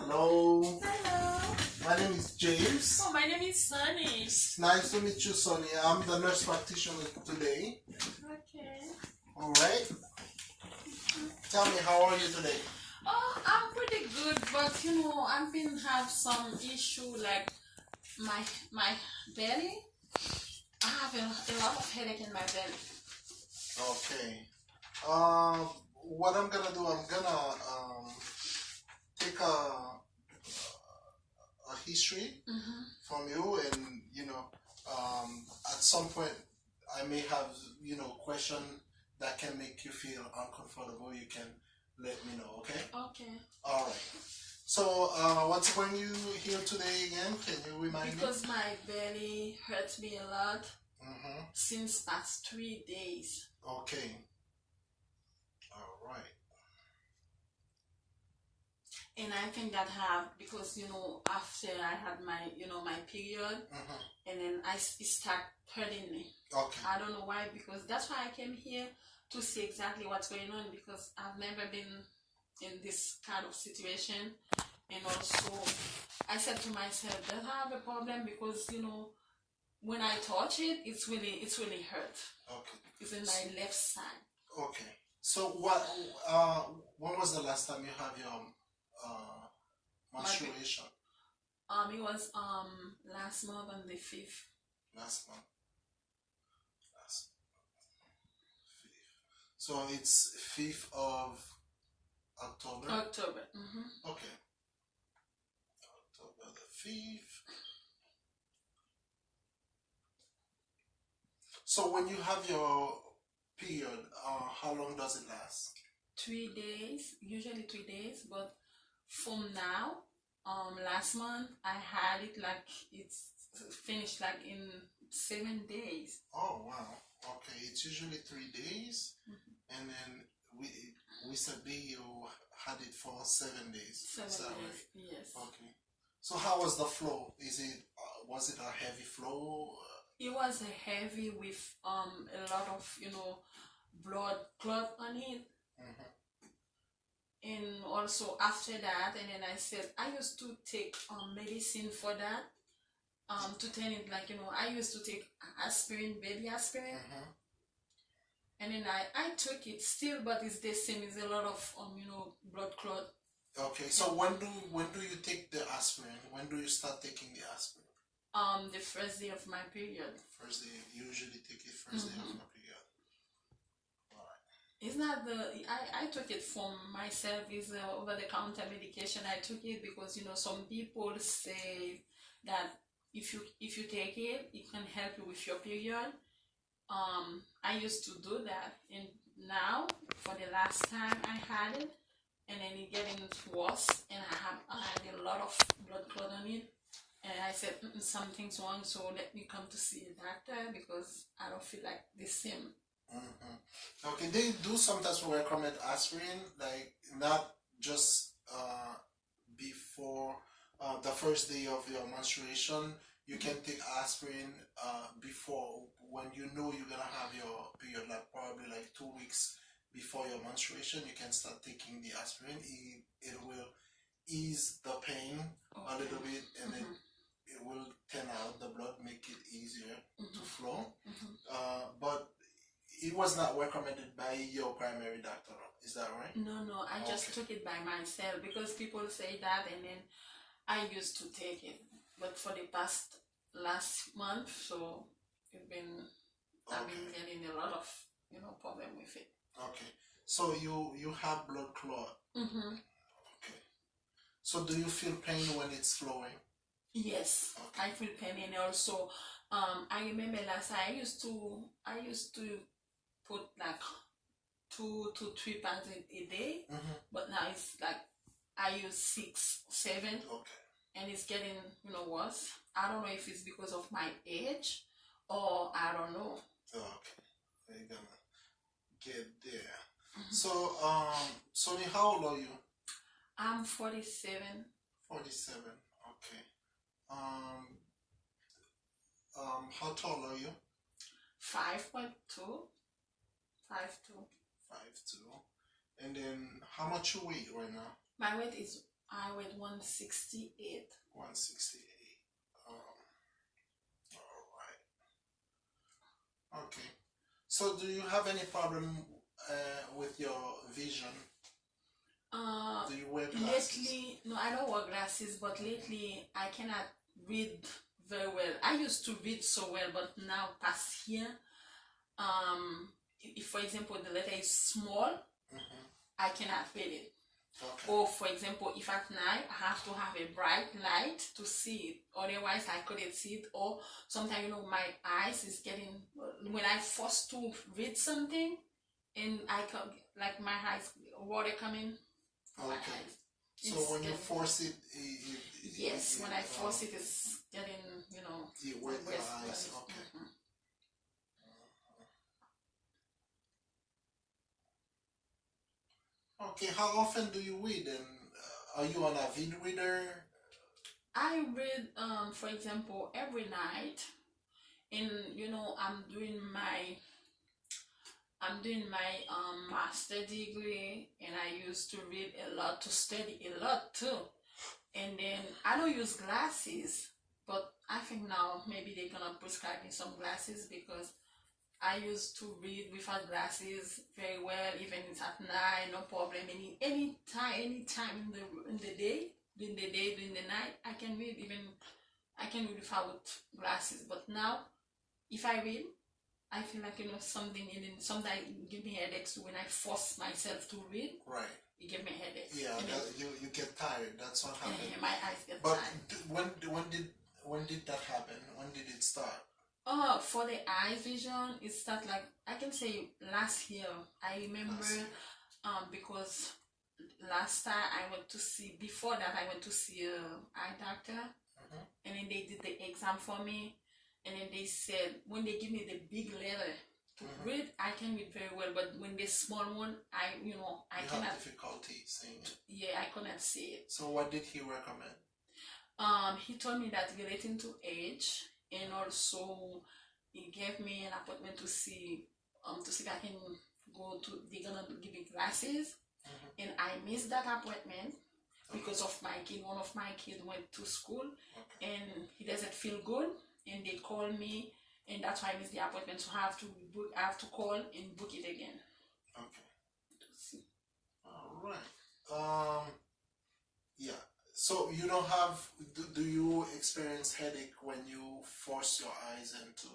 Hello. Hello. My name is James. Oh, my name is Sunny. It's nice to meet you, Sonny. I'm the nurse practitioner today. Okay. All right. Tell me, how are you today? Oh, I'm pretty good, but you know, I've been have some issue like my belly. I have a lot of headache in my belly. Okay. What I'm gonna do, I'm gonna take a history from you, and at some point I may have question that can make you feel uncomfortable. You can let me know. Okay. Okay. All right. So what's bringing you here today again? Can you remind me? Because my belly hurts me a lot since past 3 days. Okay. All right. And I think that because after I had my period, and then it start hurting me. Okay. I don't know why, because that's why I came here to see exactly what's going on, because I've never been in this kind of situation. And also I said to myself that I have a problem, because when I touch it, it's really hurt. Okay. It's in my left side. Okay. So when was the last time you had your menstruation? It was last month on the 5th. Last month. 5th. So it's 5th of October? October. Okay. October the 5th. So when you have your period, how long does it last? 3 days, usually 3 days, but from now, last month I had it like it's finished like in 7 days. Oh wow. Okay, it's usually 3 days, and then we said you had it for 7 days. 7 Is that days, right? yes. Okay. So how was the flow? Was it a heavy flow? It was heavy with a lot of blood clot on it. And also after that, and then I said I used to take medicine for that, to turn it like I used to take aspirin, baby aspirin. And then I took it still, but it's the same. It's a lot of blood clot. Okay, so when do you take the aspirin? When do you start taking the aspirin? The first day of my period. First day, you usually take it first day of your period. Alright. It's not I took it from myself. It's over-the-counter medication. I took it because some people say that if you take it, it can help you with your period. I used to do that, and now for the last time I had it, and then it getting worse, and I had a lot of blood clot on it. And I said, something's wrong, so let me come to see a doctor, because I don't feel like the same. Okay, they do sometimes recommend aspirin, like not just before the first day of your menstruation. You can take aspirin before, when you're gonna have your period, like probably like 2 weeks before your menstruation. You can start taking the aspirin. It will ease the pain a little bit, and then it will thin out the blood, make it easier to flow. But it was not recommended by your primary doctor, is that right? No, I just took it by myself, because people say that, and then I used to take it. But for the last month, so I've been getting a lot of problem with it. Okay, so you have blood clot. Okay, so do you feel pain when it's flowing? Yes, okay. I feel pain, and also I remember last time I used to put like 2 to 3 pounds a day, but now it's like I use 6, 7. Okay. And it's getting worse. I don't know if it's because of my age, or I don't know. Okay, you're gonna get there. So Sonny, how old are you? I'm 47. 47. Okay. How tall are you? 5'2". 5'2". 5'2". And then how much you weigh right now? My weight is I weighed 168. 168. All right. Okay. So, do you have any problem with your vision? Do you wear glasses? Lately, no, I don't wear glasses, but lately I cannot read very well. I used to read so well, but now past year, if for example the letter is small, I cannot read it. Okay. Or for example, if at night I have to have a bright light to see it, otherwise I couldn't see it. Or sometimes, you know, my eyes is getting, when I forced to read something and I can, like my eyes, water coming from my Okay. eyes. So It's when you getting- force it, yes, when I force it, it's getting, you know, you wet your rest- eyes. Okay. Mhm. Okay. How often do you read? And are you on a vid reader? I read, for example, every night, and you know, I'm doing my master degree, and I used to read a lot, to study a lot too. And then I don't use glasses, but I think now maybe they're gonna prescribe me some glasses, because I used to read without glasses very well, even it's at night, no problem. Any time in the day, during the night, I can read. Even I can read without glasses. But now, if I read, I feel like, you know, something in it. Sometimes it give me headaches when I force myself to read. Right. It give me headaches. Yeah. And You get tired. That's what then, happened. my eyes get But tired. when did that happen? When did it start? For the eye vision, it started, like, I can say last year. I remember, Last year. Because last time I went to see, before that I went to see a eye doctor, and then they did the exam for me, and then they said, when they give me the big letter to read, I can read very well, but when the small one, I You cannot. have difficulty seeing it. Yeah, I cannot see it. So what did he recommend? He told me that relating to age, and also he gave me an appointment to see if I can go to. They're gonna give me glasses, and I missed that appointment because of my kid. One of my kids went to school, and he doesn't feel good, and they called me, and that's why I missed the appointment. So I have to call and book it again. Okay. To see. All right. Yeah. So you don't have. Do you experience headache when you force your eyes into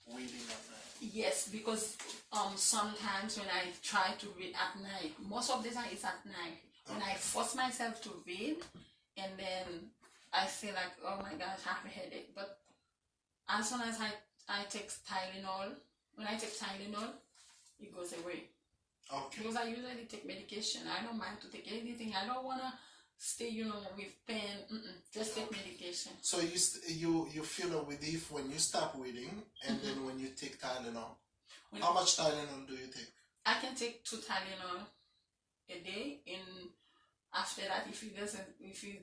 reading at night? Yes, because sometimes when I try to read at night, most of the time it's at night. When I force myself to read, and then I feel like, oh my gosh, I have a headache. But as soon as I take Tylenol, when I take Tylenol, it goes away. Okay. Because I usually take medication. I don't mind to take anything. I don't wanna stay, you know, with pain. Just take medication. So you feel a relief when you stop reading, and then when you take Tylenol. How much Tylenol do you take? I can take 2 Tylenol a day, and after that, if it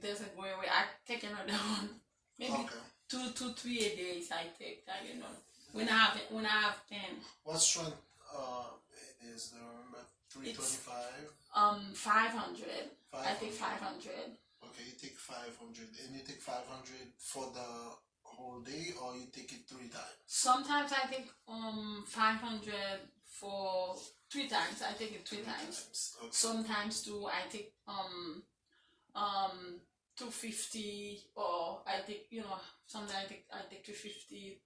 doesn't go away, I take another one. Maybe 2 to 3 a day. I take Tylenol when I have pain. What strength is the remember? 325. 500. I take 500. Okay, you take 500, and you take 500 for the whole day, or you take it 3 times? Sometimes I take 500 for 3 times. I take it 3 times. Okay. Sometimes too, I take 250, or I take, you know, sometimes I take 250.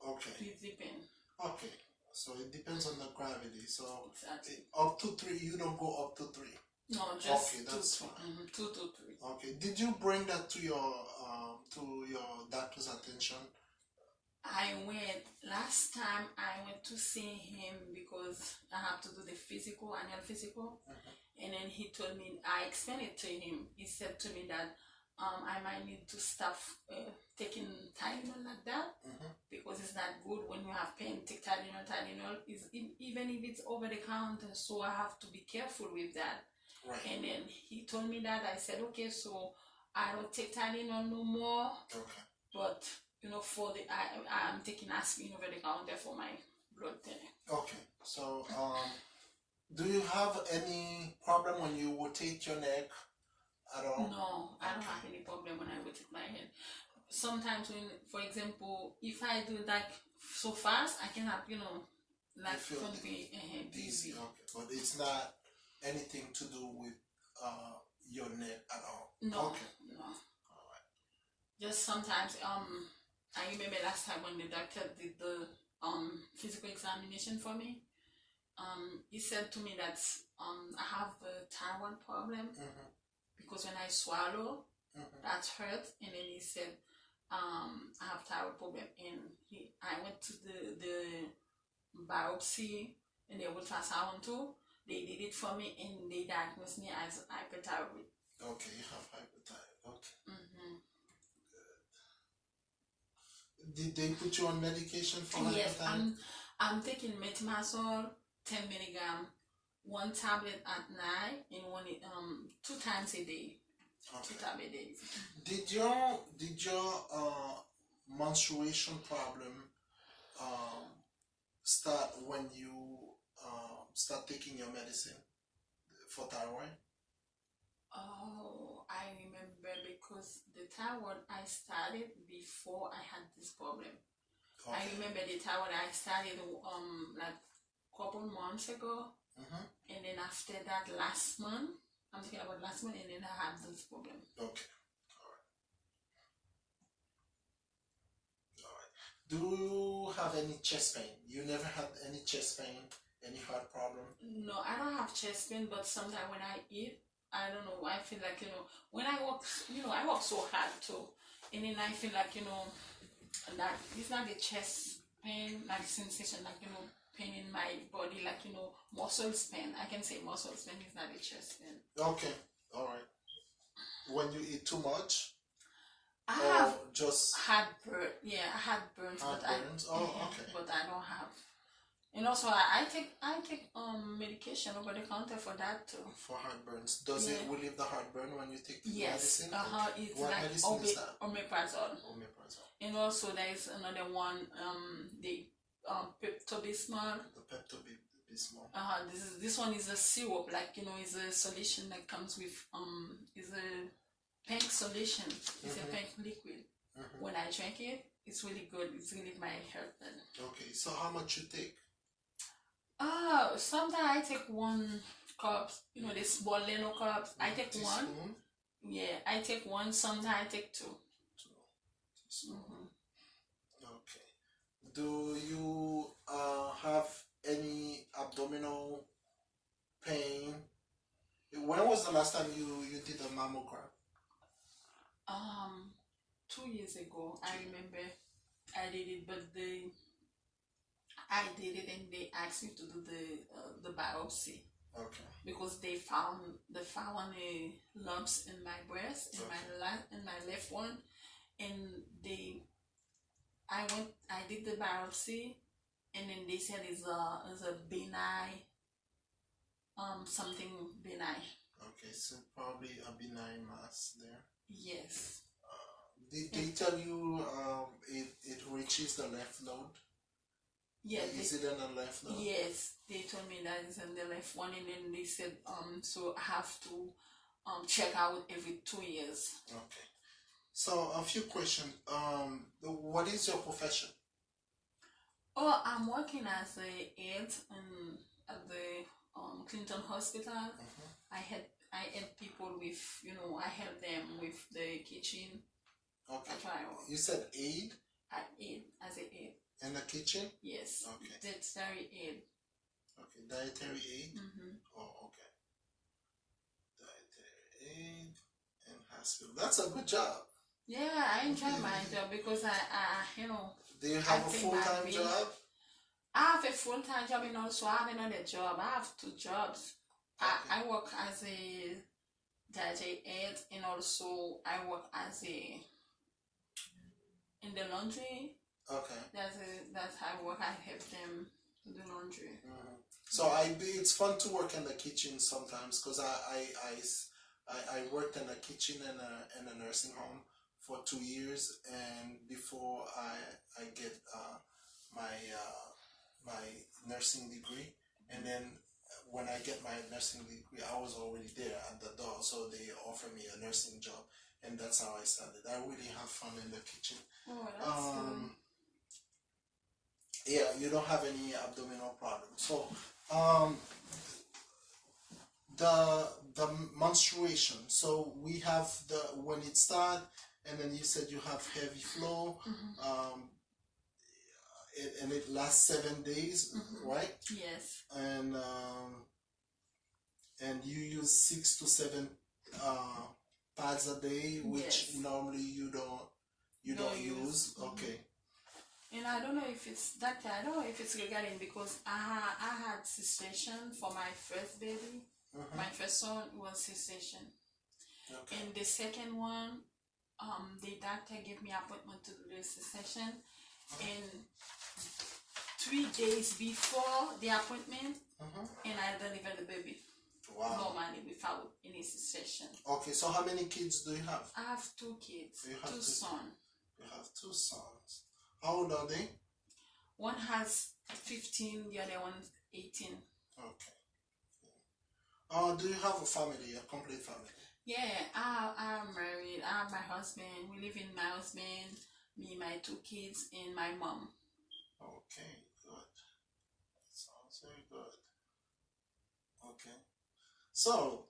Okay. It depends. Okay. So it depends on the gravity. So Exactly. Up to 3, you don't go up to 3. No, just okay, 2, that's fine. 2 to 3. Okay. Did you bring that to your doctor's attention? I went last time. I went to see him because I have to do the annual physical, and then he told me. I explained it to him. He said to me that I might need to stop taking Tylenol like that, because it's not good when you have pain. Take Tylenol. Tylenol is even if it's over the counter, so I have to be careful with that. Right. And then he told me that. I said, okay, so I don't take Tylenol no more. Okay. But you know, I'm taking aspirin over the counter for my blood thinning. Okay. So do you have any problem when you rotate your neck at all? No, I don't Okay. have any problem when I rotate my head. Sometimes when, for example, if I do like so fast, I can have, You like feel something dizzy, dizzy. okay. But it's not anything to do with your neck at all. No, Okay. no. All right. Just sometimes, I remember last time when the doctor did the physical examination for me, he said to me that I have a thyroid problem Mm-hmm. because when I swallow, Mm-hmm. that hurt, and then he said I have thyroid problem, and I went to the biopsy and the ultrasound too. They did it for me and they diagnosed me as hyperthyroid. Okay, you have hyperthyroid. Okay. Mm-hmm. Did they put you on medication for Yes, hyperthyroid? I'm taking metimazole 10 milligram, one tablet at night and one 2 times a day. Two Okay. tablets a day. Did your menstruation problem start when you start taking your medicine for thyroid? Oh, I remember because the thyroid I started before I had this problem. I Okay. remember the thyroid I started like couple months ago, Mm-hmm. and then after that last month, I'm thinking about last month, and then I had this problem. Okay. All right. All right. Do you have any chest pain? You never had any chest pain, any heart problem? No, I don't have chest pain, but sometimes when I eat, I don't know, I feel like, when I work, I work so hard too, and then I feel like, that it's not the chest pain, like sensation, like, pain in my body, like, muscles pain. I can say muscles pain is not the chest pain. Okay. All right. When you eat too much, I or have just had burn, yeah, I had burns, heartburns? Oh, okay. but I don't have. And also, I take medication over the counter for that too. For heartburns. Does it Yeah. relieve the heartburn when you take the Yes, medicine? Okay. it's What like medicine is that? omeprazole. Omeprazole. And also there is another one, the Pepto-Bismol. The Pepto-Bismol. This one is a syrup, like, is a solution that comes with is a pink solution. It's a pink liquid. Mm-hmm. When I drink it, it's really good. It's really my heartburn. Okay, so how much you take? Sometimes I take 1 cup, the small little cups. I take one. Teaspoon? Yeah, I take one. Sometimes I take 2. 2 teaspoon. Mm-hmm. Okay. Do you have any abdominal pain? When was the last time you did a mammogram? 2 years ago, I remember I did it, but I did it and they asked me to do the biopsy. Okay. Because they found a lumps in my breast, in my left one, and I did the biopsy, and then they said it's a benign, something benign. Okay, so probably a benign mass there. Yes. Did they tell you it reaches the lymph node? Yeah. Is it in the lymph node? Yes, they told me that it's in the left one, and then they said so I have to check out every 2 years. Okay. So a few questions. What is your profession? Oh, I'm working as a aide at the Clinton Hospital. Mm-hmm. I help people with, I help them with the kitchen. Okay. That's why I work. You said aid? I aid as a aide. In the kitchen? Yes. Okay. Dietary aid. Okay, dietary aid? Mm-hmm. Oh, okay. Dietary aid and hospital. That's a good job. Yeah, I enjoy my job because Do you have a think my full-time bill- job? I have a full-time job and also I have another job. I have 2 jobs. Okay. I work as a dietary aide and also I work as in the laundry. Okay. That's how I work. I help them do laundry. Mm-hmm. So it's fun to work in the kitchen sometimes because I worked in a kitchen in a nursing home for 2 years, and before I get my my nursing degree, and then when I get my nursing degree, I was already there at the door, so they offered me a nursing job, and that's how I started. I really have fun in the kitchen. Oh, that's good. Yeah, you don't have any abdominal problems. So, um, the menstruation. So we have the when it start, and then you said you have heavy flow, and it lasts 7 days, right? Yes. And you use 6 to 7 pads a day, which Yes. normally you don't use. Okay. And I don't know if it's doctor. I don't know if it's regarding because I had cessation for my first baby. My first son was cessation, Okay. and the second one, the doctor gave me appointment to do the cessation, and 3 days before the appointment, and I delivered the baby. Wow. Normally without any cessation. Okay, so how many kids do you have? I have 2 kids, You have 2 sons. You have 2 sons. How old are they? One has 15, the other one 18. Okay. Do you have a family, a complete family? Yeah, I'm married. I have my husband. We live in my husband, me, my 2 kids, and my mom. Okay, good. Sounds very good. Okay. So,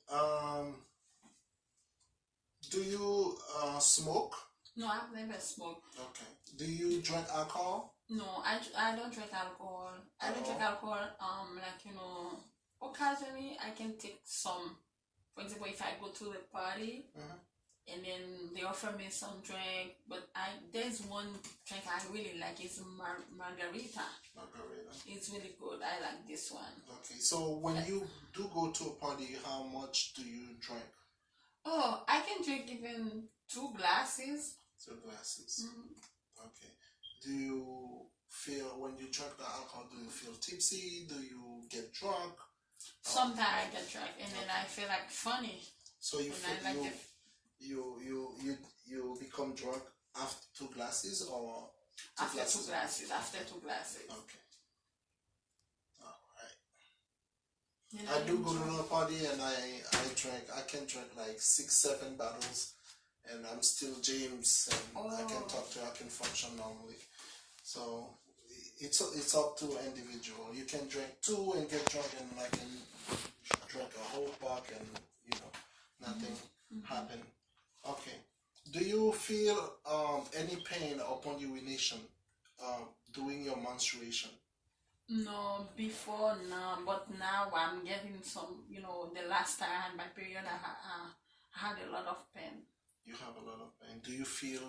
do you smoke? No, I've never smoked. Okay. Do you drink alcohol? No, I don't drink alcohol. I don't drink alcohol. Occasionally I can take some. For example, if I go to a party and then they offer me some drink, but there's one drink I really like. It's margarita. Margarita. It's really good. I like this one. Okay, so when you do go to a party, how much do you drink? Oh, I can drink even 2 glasses. 2 glasses. Okay. Do you feel when you drink the alcohol? Do you feel tipsy? Do you get drunk? Sometimes I get drunk, and then I feel like funny. So you feel you become drunk after 2 glasses or after 2 glasses? After 2 glasses. Okay. I do go to a party and I can drink like 6-7 bottles and I'm still James and I can talk to, I can function normally. So it's up to individual. You can drink 2 and get drunk, and I can drink a whole pack and nothing happen. Okay. Do you feel any pain upon urination during your menstruation? No, before no, but now I'm getting some. The last time I had my period, I had a lot of pain. You have a lot of pain. Do you feel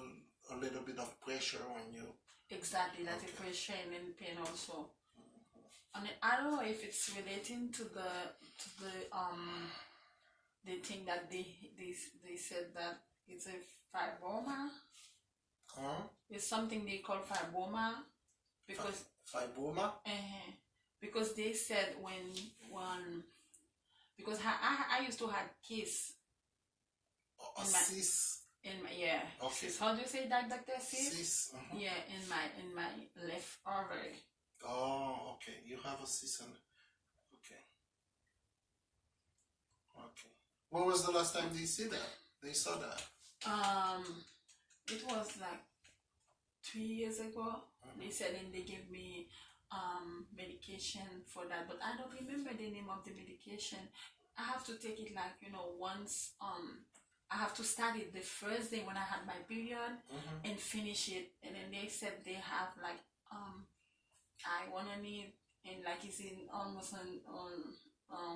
a little bit of pressure when you? Exactly, that's a pressure and then pain also. And I don't know if it's relating to the thing that they said that it's a fibroma. It's something they call fibroma because fibroma. Because they said because I used to have cyst. Cyst. Okay. Cyst. How do you say that, Doctor? Cyst. Yeah, in my left ovary. Oh, okay. You have a cyst. Okay. When was the last time they saw that? It was like 3 years ago. They said, and they gave me medication for that, but I don't remember the name of the medication. I have to take it like once. I have to start it the first day when I had my period and finish it, and then they said they have like I wanna need, and like it's in almost on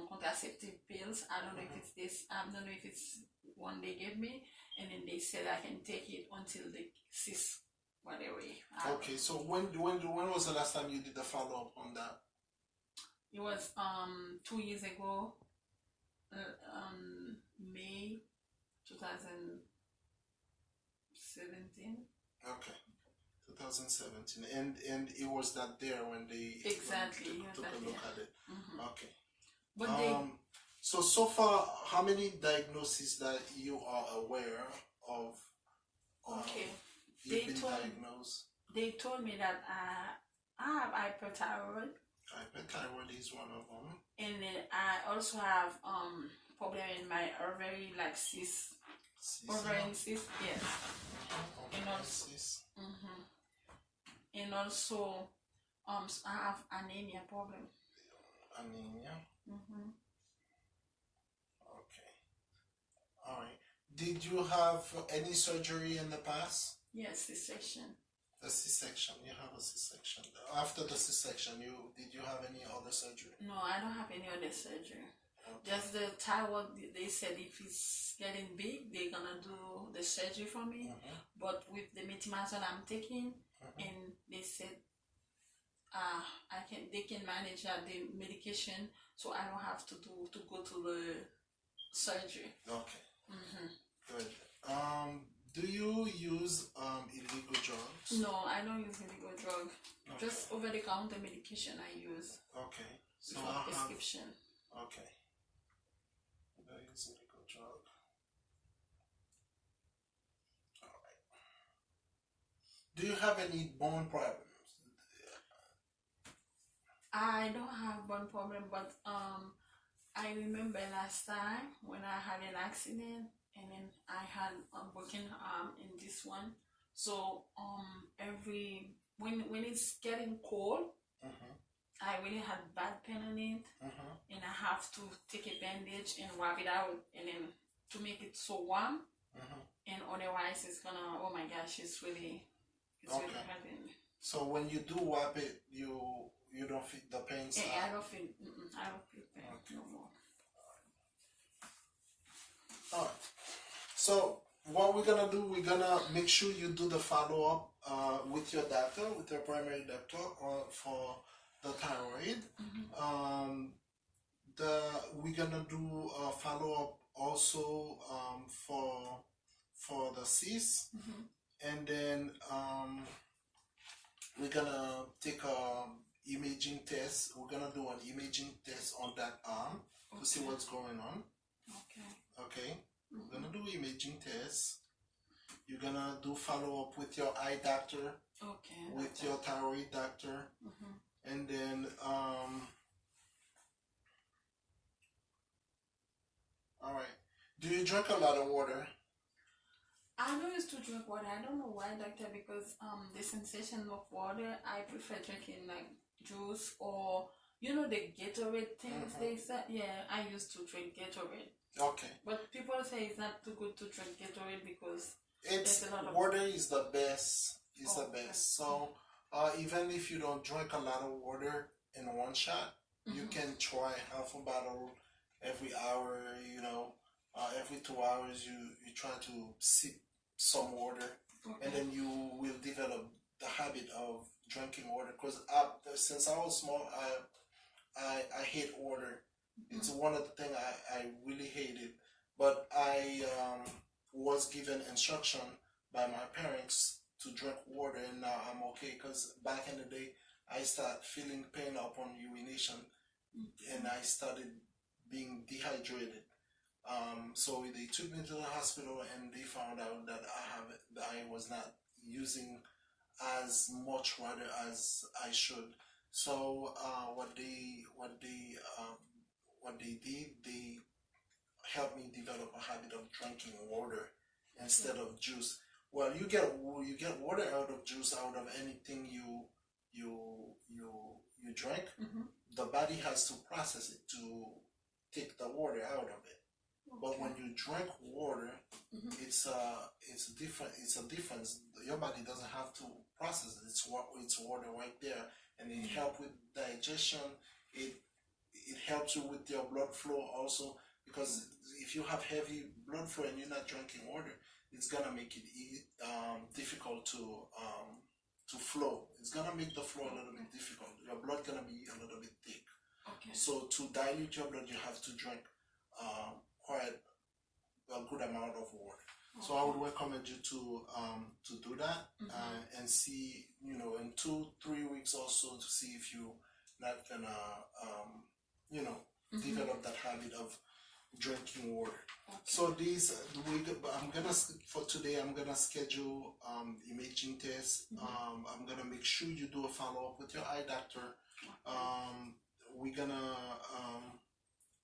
contraceptive pills. I don't know if it's this. I don't know if it's one they gave me, and then they said I can take it until the cyst whatever. Okay, so when was the last time you did the follow up on that? It was 2 years ago, May 2017. Okay, 2017, and it was that there when they took a look at it. Okay. But so far, how many diagnoses that you are aware of? Okay. You've been diagnosed. They told me that I have hyperthyroid. Hyperthyroid is one of them. And then I also have problem in my ovary, like cyst, ovarian cyst. Yes. And also, and also I have anemia problem. Anemia. Okay. All right. Did you have any surgery in the past? Yes, C-section. The C-section. You have a C-section. After the C-section, did you have any other surgery? No, I don't have any other surgery. Okay. Just the thyroid. They said if it's getting big, they're gonna do the surgery for me. But with the methimazole I'm taking, and they said they can manage the medication, so I don't have to go to the surgery. Okay. Good. Do you use illegal drugs? No, I don't use illegal drug. Okay. Just over the counter medication I use. Okay. So for prescription. Okay. I use illegal drug. All right. Do you have any bone problems? I don't have bone problem, but I remember last time when I had an accident, and then I had a broken arm in this one. So when it's getting cold, I really had bad pain on it, and I have to take a bandage and wrap it out, and then to make it so warm, and otherwise it's gonna, oh my gosh, it's really hurting me. So when you do wrap it, you don't feel the pain? Yeah, I don't feel pain no more. All right. So what we're gonna do, we're gonna make sure you do the follow-up with your doctor, with your primary doctor, for the thyroid. We're gonna do a follow-up also for the cyst, and then we're gonna take a imaging test. We're gonna do an imaging test on that arm to see what's going on. Okay. We're gonna do imaging tests. You're gonna do follow-up with your eye doctor, with your thyroid doctor, and then all right. Do you drink a lot of water? I don't used to drink water. I don't know why, doctor, because the sensation of water, I prefer drinking like juice or the Gatorade things they said. Yeah, I used to drink Gatorade. Okay. But people say it's not too good to drink Gatorade because water is the best. It's the best. So even if you don't drink a lot of water in one shot, you can try half a bottle every hour. Every 2 hours you try to sip some water, and then you will develop the habit of drinking water. Because since I was small, I hate water. It's one of the things I really hated. But I was given instruction by my parents to drink water, and now I'm okay. Because back in the day, I started feeling pain upon urination, and I started being dehydrated. So they took me to the hospital, and they found out that I was not using as much water as I should. So what they did, they helped me develop a habit of drinking water instead of juice. Well, you get water out of juice, out of anything you drink. The body has to process it to take the water out of it. But when you drink water, it's a difference. Your body doesn't have to process it. It's water right there, and it helps with digestion. It helps you with your blood flow also, because if you have heavy blood flow and you're not drinking water, it's gonna make it difficult to flow. It's gonna make the flow a little bit difficult. Your blood gonna be a little bit thick. So to dilute your blood, you have to drink quite a good amount of water. So I would recommend you to do that and see, in 2-3 weeks also, to see if you're not gonna develop that habit of drinking water. So for today I'm gonna schedule imaging tests. I'm gonna make sure you do a follow-up with your eye doctor We're gonna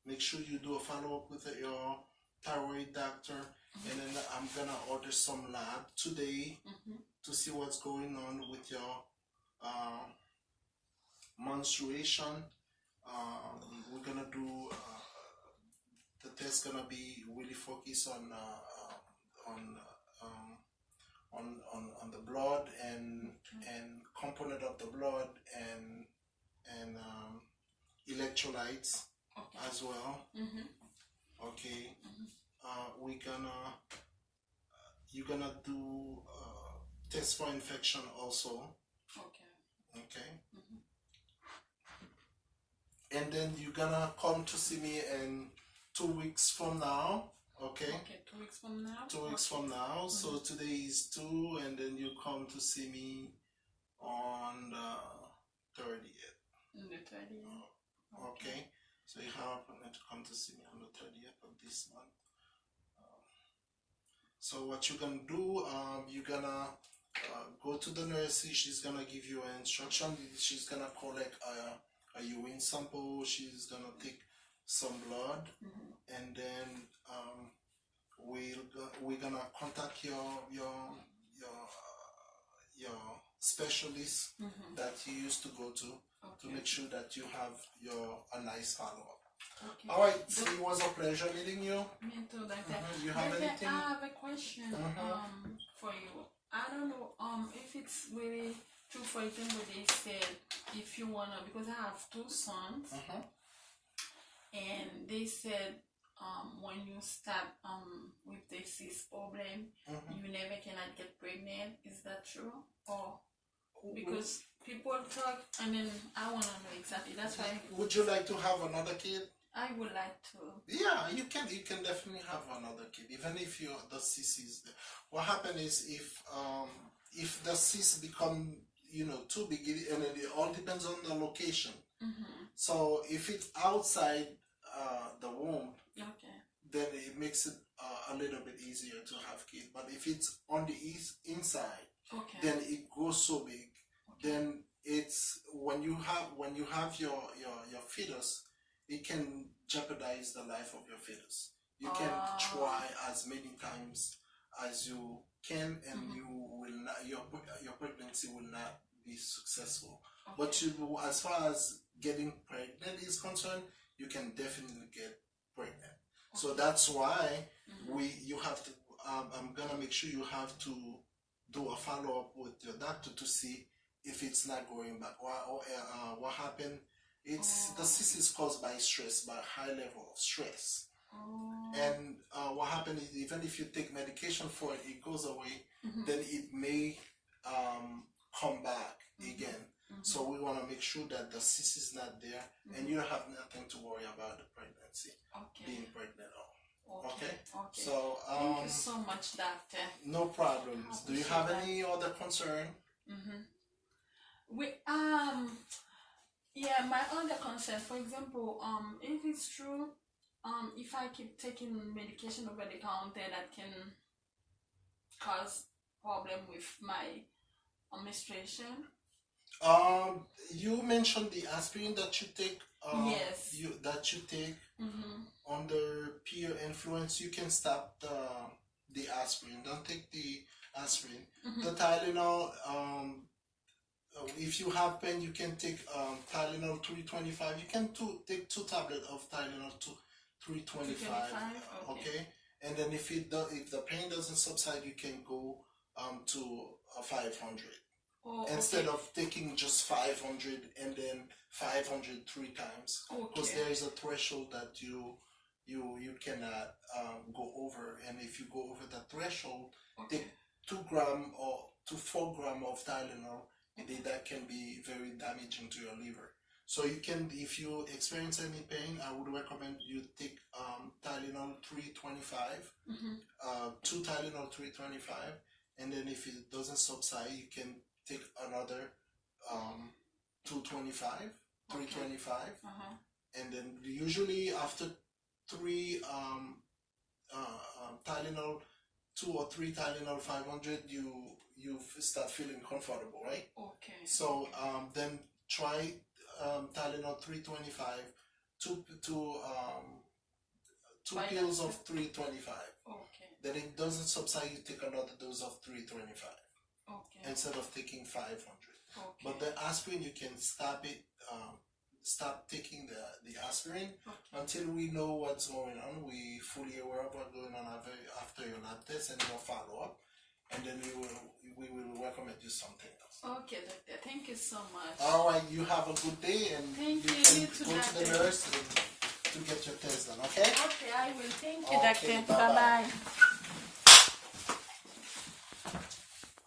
make sure you do a follow-up with your thyroid doctor, and then I'm gonna order some lab today to see what's going on with your menstruation. We're gonna do the test. Gonna be really focused on on the blood and component of the blood and electrolytes as well. Okay. We're gonna you're gonna do test for infection also. Okay. And then you're gonna come to see me in 2 weeks from now. Okay. 2 weeks from now. 2 weeks from now. So today is 2, and then you come to see me on the 30th. On the 30th. Okay. So you have an appointment to come to see me on the 30th of this month. So what you're gonna do, you're gonna go to the nurse. She's gonna give you an instruction. She's gonna collect a urine sample. She's gonna take some blood, and then we're gonna contact your specialist that you used to go to make sure that you have a nice follow-up. All right, so it was a pleasure meeting you. Me too, Doctor. You have anything? I have a question for you. I don't know if it's really true. For example, they said if you wanna, because I have 2 sons, and they said when you start with the cyst problem, you never cannot get pregnant. Is that true? Or because people talk, and then I wanna know exactly. That's why. Would you like to have another kid? I would like to. Yeah, you can. You can definitely have another kid, even if the cyst is there. What happens is if the cyst become too big, and it all depends on the location. So if it's outside the womb, then it makes it a little bit easier to have kids. But if it's on the inside, then it grows so big. Then it's when you have your fetus, it can jeopardize the life of your fetus. You can try as many times as you can, and you will not, your pregnancy will not be successful. But as far as getting pregnant is concerned, you can definitely get pregnant. So that's why you have to. I'm gonna make sure you have to do a follow up with your doctor to see if it's not going back. What happened? The cyst is caused by stress, by high level of stress. And what happened is even if you take medication for it, it goes away. Then it may come back again. So we want to make sure that the cyst is not there, and you don't have nothing to worry about the pregnancy, being pregnant. Okay. So thank you so much, Doctor. No problems. Do you have any other concern? Yeah, my other concern, for example, if it's true, if I keep taking medication over the counter, that can cause problem with my menstruation. You mentioned the aspirin that you take. Yes. That you take under peer influence. You can stop the aspirin. Don't take the aspirin. The Tylenol. If you have pain, you can take Tylenol 325. You can take 2 tablets of Tylenol 325. Okay. And then if the pain doesn't subside, you can go to 500. Instead of taking just 500 and then 500 3 times, because there is a threshold that you cannot go over, and if you go over the threshold, take 2 grams or to 4 grams of Tylenol. That can be very damaging to your liver. So you can, if you experience any pain, I would recommend you take Tylenol 325, 2 Tylenol 325, and then if it doesn't subside, you can take another 225, 325, and then usually after 3 Tylenol, 2 or 3 Tylenol 500, you start feeling comfortable, right? Okay. So then try Tylenol 325, two Why pills not? of 325. Okay. Then it doesn't subside, you take another dose of 325 Okay. instead of taking 500. Okay. But the aspirin, you can stop it, stop taking the aspirin until we know what's going on. We fully aware of what's going on after your lab test and your follow up, and then we will recommend you something else. Okay, doctor. Thank you so much. All right, you have a good day, and Thank you you. can You too, go to the doctor. nurse and to get your test done. Okay? Okay, I will. Thank you, Okay, doctor. bye-bye. Bye bye.